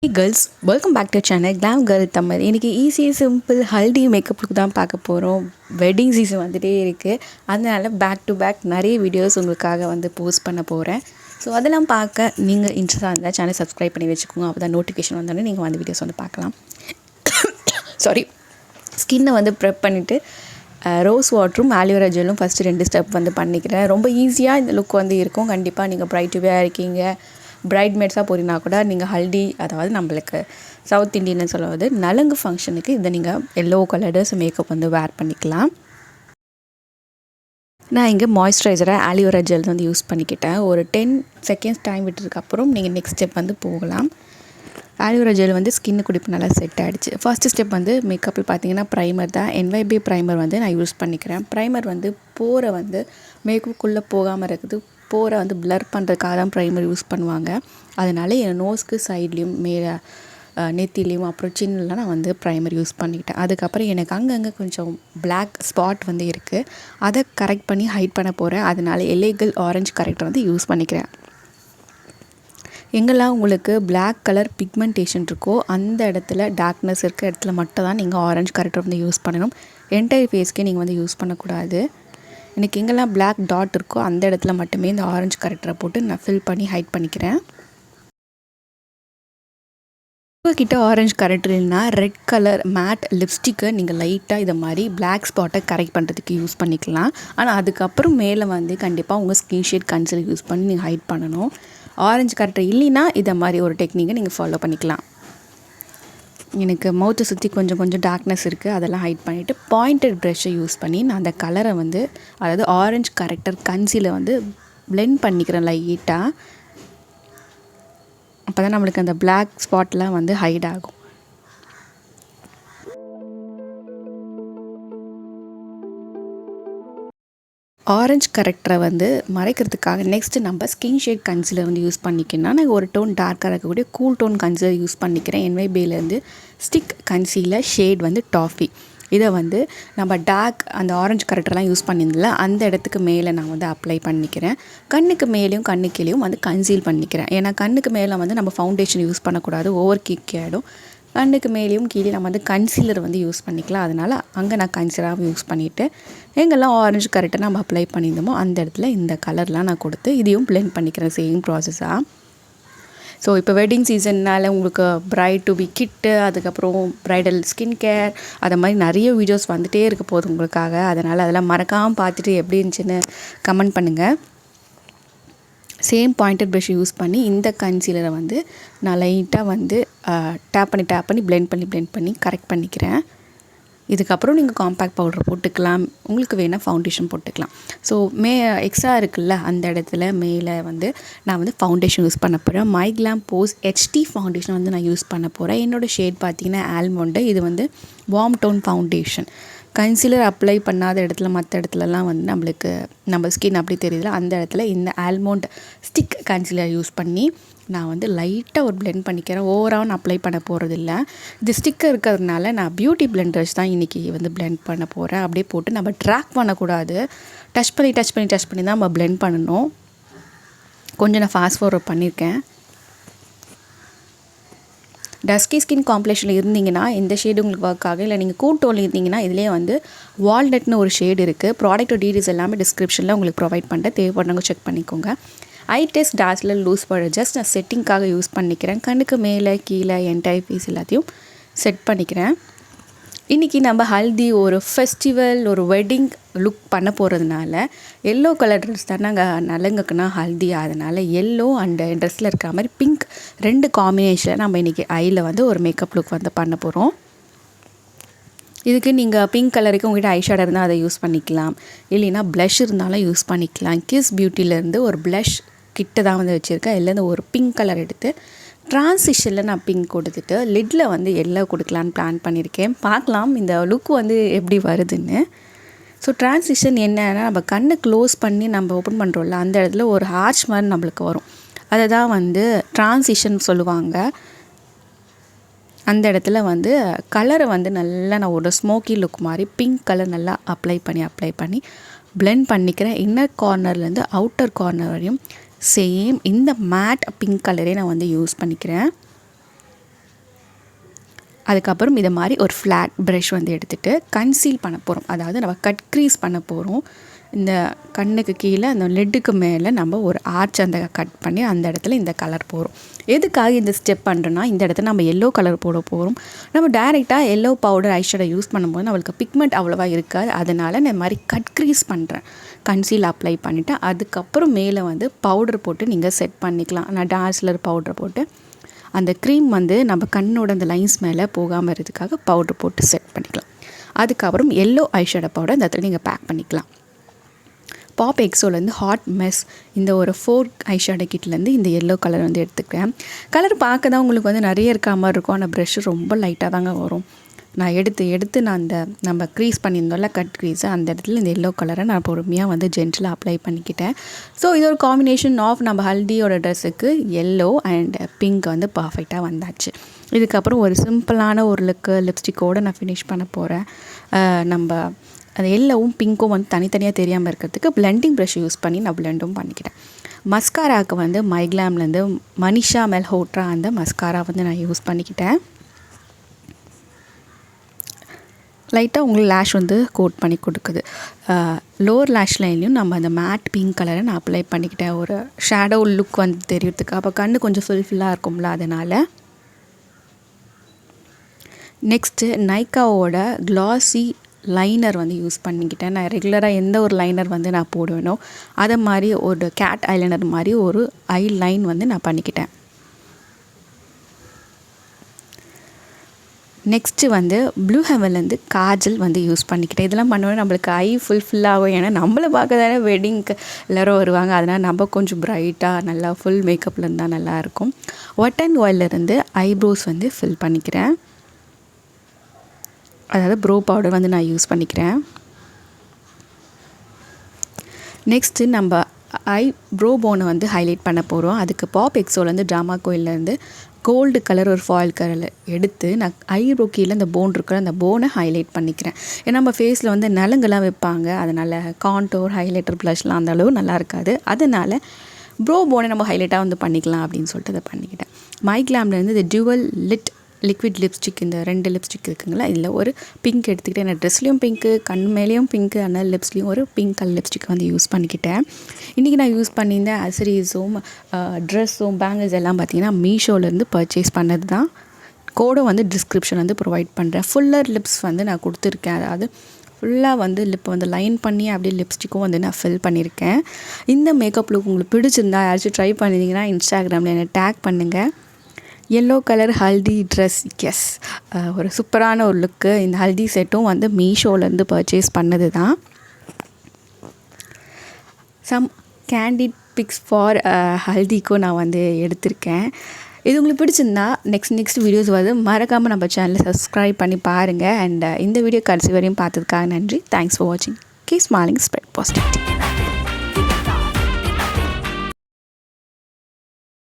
Hey girls, welcome back to channel GlamGirlTamil. இன்றைக்கி easy simple haldi makeup look தான் பார்க்க போகிறோம். வெட்டிங் சீசன் வந்துகிட்டே இருக்குது. அதனால் பேக் டு பேக் நிறைய வீடியோஸ் உங்களுக்காக போஸ்ட் பண்ண போகிறேன். ஸோ அதெல்லாம் பார்க்க நீங்கள் இன்ட்ரெஸ்டாக இருந்தால் சேனல் சப்ஸ்கிரைப் பண்ணி வச்சுக்கோங்க. அப்போ தான் நோட்டிஃபிகேஷன் வந்தோடனே நீங்கள் வீடியோஸ் பார்க்கலாம். சாரி, ஸ்கின்னை ப்ரெப் பண்ணிவிட்டு ரோஸ் வாட்டரும் ஆலிவேரா ஜெல்லும் ஃபஸ்ட்டு 2 ஸ்டெப் பண்ணிக்கிறேன். ரொம்ப ஈஸியாக இந்த லுக் இருக்கும். கண்டிப்பாக நீங்கள் பிரைட்டுவே இருக்கீங்க, பிரைட்மேட்ஸாக போகிறீங்கன்னா கூட நீங்கள் ஹல்டி, அதாவது நம்மளுக்கு சவுத் இண்டியன்னு சொல்லுவது நலங்கு ஃபங்க்ஷனுக்கு இதை நீங்கள் எல்லோ கலர்ஸ் மேக்கப் வேர் பண்ணிக்கலாம். நான் இங்கே மாய்ஸ்சரைசராக ஆலிவேரா ஜெல் யூஸ் பண்ணிக்கிட்டேன். ஒரு 10 செகண்ட்ஸ் டைம் விட்டதுக்கப்புறம் நீங்கள் நெக்ஸ்ட் ஸ்டெப் போகலாம். ஆலிவேரா ஜெல் ஸ்கின்னுக்கு இப்போ நல்லா செட் ஆகிடுச்சு. ஃபஸ்ட்டு ஸ்டெப் மேக்கப்பில் பார்த்தீங்கன்னா ப்ரைமர் தான். NYB ப்ரைமர் நான் யூஸ் பண்ணிக்கிறேன். ப்ரைமர் போரை மேக்கப்புக்குள்ளே போகாமல் இருக்குது, போரை பிளர் பண்ணுறதுக்காக தான் ப்ரைமர் யூஸ் பண்ணுவாங்க. அதனால் என் நோஸ்க்கு சைட்லேயும் மேலே நெத்திலையும் அப்புறம் சின்னலாம் நான் ப்ரைமர் யூஸ் பண்ணிக்கிட்டேன். அதுக்கப்புறம் எனக்கு அங்கங்கே கொஞ்சம் பிளாக் ஸ்பாட் இருக்குது, அதை கரெக்ட் பண்ணி ஹைட் பண்ண போகிறேன். அதனால் எல்லைகள் ஆரஞ்சு கரெக்டர் யூஸ் பண்ணிக்கிறேன். எங்கெல்லாம் உங்களுக்கு பிளாக் கலர் பிக்மெண்டேஷன் இருக்கோ அந்த இடத்துல, டார்க்னஸ் இருக்க இடத்துல மட்டும் தான் நீங்கள் ஆரஞ்சு கரெக்டர் யூஸ் பண்ணணும். என்டையர் ஃபேஸ்க்கே நீங்கள் யூஸ் பண்ணக்கூடாது. எனக்கு எங்கெல்லாம் பிளாக் டாட் இருக்கோ அந்த இடத்துல மட்டுமே இந்த ஆரஞ்சு கரெக்டரை போட்டு நான் ஃபில் பண்ணி ஹைட் பண்ணிக்கிறேன். உங்கள்கிட்ட ஆரஞ்சு கரெக்டர் இல்லைன்னா ரெட் கலர் மேட் லிப்ஸ்டிக்கை நீங்கள் லைட்டாக இதை மாதிரி பிளாக் ஸ்பாட்டை கரெக்ட் பண்ணுறதுக்கு யூஸ் பண்ணிக்கலாம். ஆனால் அதுக்கப்புறம் மேலே கண்டிப்பாக உங்கள் ஸ்கின் ஷேட் கன்சிலர் யூஸ் பண்ணி நீங்கள் ஹைட் பண்ணணும். ஆரஞ்சு கரெக்டர் இல்லைன்னா இதை மாதிரி ஒரு டெக்னிக்கை நீங்கள் ஃபாலோ பண்ணிக்கலாம். எனக்கு மவுத்தை சுற்றி கொஞ்சம் டார்க்னஸ் இருக்குது, அதெல்லாம் ஹைட் பண்ணிவிட்டு பாயிண்டட் ப்ரஷ்ஷை யூஸ் பண்ணி நான் அந்த கலரை அதாவது ஆரஞ்சு கரெக்டர் கன்சீலர் பிளெண்ட் பண்ணிக்கிறேன் லைட்டாக. அப்போ தான் நம்மளுக்கு அந்த பிளாக் ஸ்பாட்லாம் ஹைட் ஆகும். ஆரஞ்சு கரெக்டரை மறைக்கிறதுக்காக நெக்ஸ்ட்டு நம்ம ஸ்கின் ஷேட் கன்சீலர் யூஸ் பண்ணிக்கணும். நான் ஒரு டோன் டார்க்காக இருக்கக்கூடிய கூல் டோன் கன்சீலர் யூஸ் பண்ணிக்கிறேன். NYBலேருந்து ஸ்டிக் கன்சீலர் ஷேட் டாஃபி. இதை நம்ம டார்க் அந்த ஆரஞ்சு கரெக்டர்லாம் யூஸ் பண்ணியிருந்தில்ல அந்த இடத்துக்கு மேலே நான் அப்ளை பண்ணிக்கிறேன். கண்ணுக்கு மேலேயும் கண்ணுக்கீழேயும் கன்சீல் பண்ணிக்கிறேன். ஏன்னா கண்ணுக்கு மேலே நம்ம ஃபவுண்டேஷன் யூஸ் பண்ணக்கூடாது, ஓவர் கிக் ஆகிடும். கண்ணுக்கு மேலேயும் கீழே நம்ம கன்சீலர் யூஸ் பண்ணிக்கலாம். அதனால் அங்கே நான் கன்சீலராக யூஸ் பண்ணிவிட்டு எங்கெல்லாம் ஆரஞ்சு கரெக்டாக நம்ம அப்ளை பண்ணியிருந்தோமோ அந்த இடத்துல இந்த கலர்லாம் நான் கொடுத்து இதையும் பிளெண்ட் பண்ணிக்கிறேன் சேம் ப்ராசஸாக. ஸோ இப்போ வெட்டிங் சீசன்னால் உங்களுக்கு பிரைட் டு பி கிட்டு, அதுக்கப்புறம் ப்ரைடல் ஸ்கின் கேர், அதை மாதிரி நிறைய வீடியோஸ் வந்துகிட்டே இருக்க போகுது உங்களுக்காக. அதனால் அதெல்லாம் மறக்காமல் பார்த்துட்டு எப்படி இருந்துச்சுன்னு கமெண்ட் பண்ணுங்கள். சேம் பாயிண்டட் ப்ரஷ் யூஸ் பண்ணி இந்த கன்சீலரை நான் லைட்டாக டேப் பண்ணி பிளெண்ட் பண்ணி கரெக்ட் பண்ணிக்கிறேன். இதுக்கப்புறம் நீங்கள் காம்பேக்ட் பவுடர் போட்டுக்கலாம், உங்களுக்கு வேணால் ஃபவுண்டேஷன் போட்டுக்கலாம். ஸோ எக்ஸ்ட்ரா இருக்குல்ல அந்த இடத்துல மேலே நான் ஃபவுண்டேஷன் யூஸ் பண்ண போகிறேன். My glam pose HD foundation நான் யூஸ் பண்ண போகிறேன். என்னோடய ஷேட் பார்த்திங்கன்னா ஆல்மண்ட். இது warm tone foundation. Concealer apply பண்ணாத இடத்துல மற்ற இடத்துலலாம் நம்மளுக்கு நம்ம ஸ்கின் அப்படி தெரியுதுல, அந்த இடத்துல இந்த ஆல்மண்ட் ஸ்டிக் கன்சீலர் யூஸ் பண்ணி நான் லைட்டாக ஒரு பிளெண்ட் பண்ணிக்கிறேன். ஓவராக நான் அப்ளை பண்ண போகிறதில்ல. இது ஸ்டிக்கர் இருக்கிறதுனால நான் பியூட்டி பிளெண்டர்ஸ் தான் இன்றைக்கி பிளெண்ட் பண்ண போகிறேன். அப்படியே போட்டு நம்ம ட்ராக் பண்ணக்கூடாது, டச் பண்ணி தான் நம்ம பிளெண்ட் பண்ணணும். கொஞ்சம் நான் ஃபாஸ்ட் ஃபார்வர்ட் பண்ணியிருக்கேன். டஸ்கி ஸ்கின் காம்ப்ளெக்ஷனில் இருந்தீங்கன்னா இந்த ஷேடு உங்களுக்கு ஒர்க் ஆகும். இல்லை நீங்கள் கூல் டோனில் இருந்தீங்கன்னா இதிலே வால்நட்னு ஒரு ஷேடு இருக்குது. ப்ராடக்ட் டீட்டெயில்ஸ் எல்லாமே டிஸ்கிரிப்ஷனில் உங்களுக்கு ப்ரொவைட் பண்ணிட்டு தேவைப்படுறவங்க செக் பண்ணிக்கோங்க. ஐ டெஸ்ட் டார்க்ஸில் லூஸ் பவுடர் ஜஸ்ட் நான் செட்டிங்காக யூஸ் பண்ணிக்கிறேன். கண்ணுக்கு மேலே கீழே என்டையர் ஃபேஸ் எல்லாத்தையும் செட் பண்ணிக்கிறேன். இன்றைக்கி நம்ம ஹல்தி ஒரு ஃபெஸ்டிவல், ஒரு வெட்டிங் லுக் பண்ண போகிறதுனால எல்லோ கலர் ட்ரெஸ் தான் நாங்கள் நலங்குக்குன்னா ஹல்தி. அதனால் எல்லோ அண்ட் ட்ரெஸ்ஸில் இருக்கிற மாதிரி பிங்க் 2 காம்பினேஷனில் நம்ம இன்றைக்கி ஐயில் ஒரு மேக்கப் லுக் பண்ண போகிறோம். இதுக்கு நீங்கள் பிங்க் கலருக்கு உங்கள்கிட்ட ஐஷேடோ இருந்தால் அதை யூஸ் பண்ணிக்கலாம், இல்லைன்னா ப்ளஷ் இருந்தாலும் யூஸ் பண்ணிக்கலாம். கிஸ் பியூட்டிலேருந்து ஒரு ப்ளஷ் கிட்ட தான் வச்சுருக்கேன். இதுலேருந்து ஒரு பிங்க் கலர் எடுத்து ட்ரான்சிஷனில் நான் பிங்க் கொடுத்துட்டு லிட்டில் எல்லோ கொடுக்கலான்னு பிளான் பண்ணியிருக்கேன். பார்க்கலாம் இந்த லுக் எப்படி வருதுன்னு. ஸோ ட்ரான்சிஷன் என்னன்னா, நம்ம கண்ணை க்ளோஸ் பண்ணி நம்ம ஓப்பன் பண்ணுறோம்ல அந்த இடத்துல ஒரு ஆர்ச் மாதிரி நம்மளுக்கு வரும், அதை தான் ட்ரான்சிஷன் சொல்லுவாங்க. அந்த இடத்துல கலரை நல்லா நான் ஒரு ஸ்மோக்கி லுக் மாதிரி பிங்க் கலர் நல்லா அப்ளை பண்ணி பிளெண்ட் பண்ணிக்கிறேன். இன்னர் கார்னர்லேருந்து அவுட்டர் கார்னர் வரையும் சேம் இந்த மேட் பிங்க் கலரே நான் யூஸ் பண்ணிக்கிறேன். அதுக்கப்புறம் இதை மாதிரி ஒரு ஃப்ளாட் ப்ரஷ் வந்து எடுத்துகிட்டு கன்சீல் பண்ண போகிறோம். அதாவது நம்ம கட் க்ரீஸ் பண்ண போகிறோம். இந்த கண்ணுக்கு கீழே அந்த லெட்டுக்கு மேலே நம்ம ஒரு ஆர்ச் அந்த கட் பண்ணி அந்த இடத்துல இந்த கலர் போகிறோம். எதுக்காக இந்த ஸ்டெப் பண்ணுறோன்னா, இந்த இடத்துல நம்ம எல்லோ கலர் போட போகிறோம். நம்ம டைரெக்டாக எல்லோ பவுடர் ஐஷேடோ யூஸ் பண்ணும்போது நம்மளுக்கு பிக்மெண்ட் அவ்வளோவா இருக்காது. அதனால் நான் இந்த மாதிரி கட் க்ரீஸ் பண்ணுறேன். கன்சீல் அப்ளை பண்ணிவிட்டு அதுக்கப்புறம் மேலே வந்து பவுடர் போட்டு நீங்கள் செட் பண்ணிக்கலாம். நான் டார்ஸ்லர் பவுடர் போட்டு அந்த க்ரீம் வந்து நம்ம கண்ணோட அந்த லைன்ஸ் மேலே போகாமல் இருக்கிறதுக்காக பவுடர் போட்டு செட் பண்ணிக்கலாம். அதுக்கப்புறம் எல்லோ ஐஷேடோ பவுடர் இந்த இடத்துல நீங்கள் பேக் பண்ணிக்கலாம். பாப் எக்ஸோலேருந்து ஹாட் மெஸ் இந்த ஒரு 4 ஐஷேடோ கிட்லேருந்து இந்த எல்லோ கலர் வந்து எடுத்துக்கிறேன். கலர் பார்க்க தான் உங்களுக்கு வந்து நிறைய இருக்க மாதிரி இருக்கும். ஆனால் ப்ரெஷ்ஷு ரொம்ப லைட்டாக தாங்க வரும். நான் எடுத்து நான் அந்த நம்ம க்ரீஸ் பண்ணியிருந்தோம்ல கட் க்ரீஸை அந்த இடத்துல இந்த எல்லோ கலரை நான் பொறுமையாக வந்து ஜென்டிலாக அப்ளை பண்ணிக்கிட்டேன். ஸோ இது ஒரு காம்பினேஷன் ஆஃப் நம்ம ஹல்தியோட ட்ரெஸ்ஸுக்கு எல்லோ அண்ட் பிங்க் வந்து பர்ஃபெக்டாக வந்தாச்சு. இதுக்கப்புறம் ஒரு சிம்பிளான ஒரு லிப்ஸ்டிக்கோடு நான் ஃபினிஷ் பண்ண போகிறேன். நம்ம அந்த எல்லோவும் பிங்க்கும் வந்து தனித்தனியாக தெரியாமல் இருக்கிறதுக்கு பிளெண்டிங் ப்ரஷ் யூஸ் பண்ணி நான் பிளெண்டும் பண்ணிக்கிட்டேன். மஸ்காராவுக்கு வந்து மைக்லாம்லேருந்து மனிஷா மெல்ஹோட்ரா அந்த மஸ்காரா வந்து நான் யூஸ் பண்ணிக்கிட்டேன். லைட்டாக உங்களுக்கு லேஷ் வந்து கோட் பண்ணி கொடுக்குது. லோவர் லேஷ் லைன்லையும் நம்ம அந்த மேட் பிங்க் கலரை நான் அப்ளை பண்ணிக்கிட்டேன். ஒரு ஷேடோ லுக் வந்து தெரியறதுக்கு. அப்போ கண்ணு கொஞ்சம் ஃபுல்லாக இருக்கும்ல, அதனால். நெக்ஸ்ட்டு நைக்காவோட க்ளாஸி லைனர் வந்து யூஸ் பண்ணிக்கிட்டேன். நான் ரெகுலராக எந்த ஒரு லைனர் வந்து நான் போடுவேனோ அதை மாதிரி ஒரு கேட் ஐலைனர் மாதிரி ஒரு ஐ லைன் வந்து நான் பண்ணிக்கிட்டேன். நெக்ஸ்ட்டு வந்து ப்ளூ ஹெவன்லேருந்து காஜல் வந்து யூஸ் பண்ணிக்கிட்டேன். இதெல்லாம் பண்ணுவோம் நம்மளுக்கு ஐ ஃபுல்லாகும். ஏன்னா நம்மளை பார்க்க தானே வெட்டிங்க்கு எல்லோரும் வருவாங்க. அதனால் நம்ம கொஞ்சம் ப்ரைட்டாக நல்லா ஃபுல் மேக்கப்பில் இருந்தால் நல்லாயிருக்கும். ஒட் அண்ட் ஆயிலிருந்து ஐப்ரோஸ் வந்து ஃபில் பண்ணிக்கிறேன். அதாவது ப்ரோ பவுடர் வந்து நான் யூஸ் பண்ணிக்கிறேன். நெக்ஸ்ட்டு நம்ம ப்ரோ போனை வந்து ஹைலைட் பண்ண போகிறோம். அதுக்கு பாப் எக்ஸோலேருந்து ட்ராமா கோயிலேருந்து கோல்டு கலர் ஒரு ஃபாயில் கலர் எடுத்து நான் ஐப்ரோ கீழே அந்த போன் இருக்கிற அந்த போனை ஹைலைட் பண்ணிக்கிறேன். ஏன்னா நம்ம ஃபேஸில் வந்து நலங்கெல்லாம் வைப்பாங்க. அதனால் கான்டோர் ஹைலைட்டர் ப்ளஷ்லாம் அந்த அளவு நல்லா இருக்காது. அதனால் ப்ரோ போனை நம்ம ஹைலைட்டாக வந்து பண்ணிக்கலாம் அப்படின்னு சொல்லிட்டு அதை பண்ணிக்கிட்டேன். மைக்லாம்லேருந்து இந்த டியூவல் லிட் லிக்விட் லிப்ஸ்டிக் இந்த 2 லிப்ஸ்டிக் இருக்குங்களா, இதில் ஒரு பிங்க் எடுத்துக்கிட்டேன். நான் ட்ரெஸ்லேயும் பிங்க்கு, கண் மேலேயும் பிங்க்கு, அதனால் லிப்ஸ்லேயும் ஒரு பிங்க் கலர் லிப்ஸ்டிக் வந்து யூஸ் பண்ணிக்கிட்டேன். இன்றைக்கி நான் யூஸ் பண்ணியிருந்த அசரிஸும் ட்ரெஸ்ஸும் பேங்கிள்ஸ் எல்லாம் பார்த்திங்கன்னா மீஷோலேருந்து பர்ச்சேஸ் பண்ணது தான். கோடும் வந்து டிஸ்கிரிப்ஷன் வந்து ப்ரொவைட் பண்ணுறேன். ஃபுல்லர் லிப்ஸ் வந்து நான் கொடுத்துருக்கேன். அதாவது ஃபுல்லாக வந்து லிப்பை வந்து லைன் பண்ணி அப்படியே லிப்ஸ்டிக்கும் வந்து நான் ஃபில் பண்ணியிருக்கேன். இந்த மேக்கப் லுக் உங்களுக்கு பிடிச்சிருந்தா யாராச்சும் ட்ரை பண்ணியிருந்தீங்கன்னா இன்ஸ்டாகிராமில் என்னை டேக் பண்ணுங்கள். Yellow colour haldi dress, yes, ஒரு சூப்பரான ஒரு லுக்கு. இந்த ஹல்தி செட்டும் வந்து மீஷோலேருந்து பர்ச்சேஸ் பண்ணது தான். சம் கேண்டிட் பிக்ஸ் ஃபார் ஹல்திக்கும் நான் வந்து எடுத்திருக்கேன். இது உங்களுக்கு பிடிச்சிருந்தா நெக்ஸ்ட் வீடியோஸ் வந்து மறக்காமல் நம்ம சேனலை சப்ஸ்கிரைப் பண்ணி பாருங்கள். அண்ட் இந்த வீடியோ கடைசி வரையும் பார்த்ததுக்காக நன்றி. தேங்க்ஸ் ஃபார் வாட்சிங். Keep smiling, spread positivity.